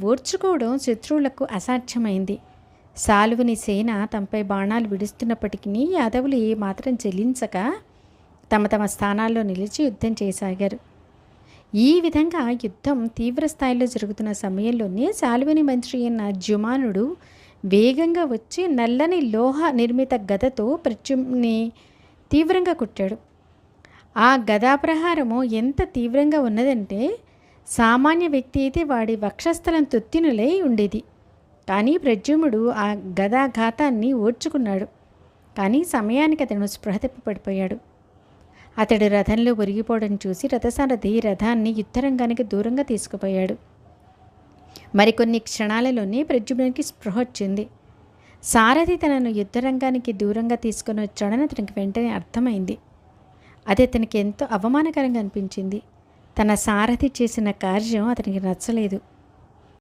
ఓర్చుకోవడం శత్రువులకు అసాధ్యమైంది. సాలువుని సేన తమపై బాణాలు విడుస్తున్నప్పటికీ యాదవులు ఏమాత్రం చెల్లించక తమ తమ స్థానాల్లో నిలిచి యుద్ధం చేయసాగారు. ఈ విధంగా యుద్ధం తీవ్ర స్థాయిలో జరుగుతున్న సమయంలోనే సాలువుని మంత్రి అయిన జుమానుడు వేగంగా వచ్చి నల్లని లోహ నిర్మిత గదతో ప్రత్యుమ్ని తీవ్రంగా కొట్టాడు. ఆ గదాప్రహారము ఎంత తీవ్రంగా ఉన్నదంటే సామాన్య వ్యక్తి అయితే వాడి వక్షస్థలం తొత్తినులై ఉండేది. కానీ ప్రద్యుమ్నుడు ఆ గదాఘాతాన్ని ఓర్చుకున్నాడు. కానీ సమయానికి అతను స్పృహ తప్పి పడిపోయాడు. అతడు రథంలో ఒరిగిపోవడం చూసి రథసారథి రథాన్ని యుద్ధరంగానికి దూరంగా తీసుకుపోయాడు. మరికొన్ని క్షణాలలోనే ప్రద్యుమ్నునికి స్పృహ వచ్చింది. సారథి తనను యుద్ధరంగానికి దూరంగా తీసుకొని వచ్చాడని అతనికి వెంటనే అర్థమైంది. అది అతనికి ఎంతో అవమానకరంగా అనిపించింది. తన సారథి చేసిన కార్యం అతనికి నచ్చలేదు.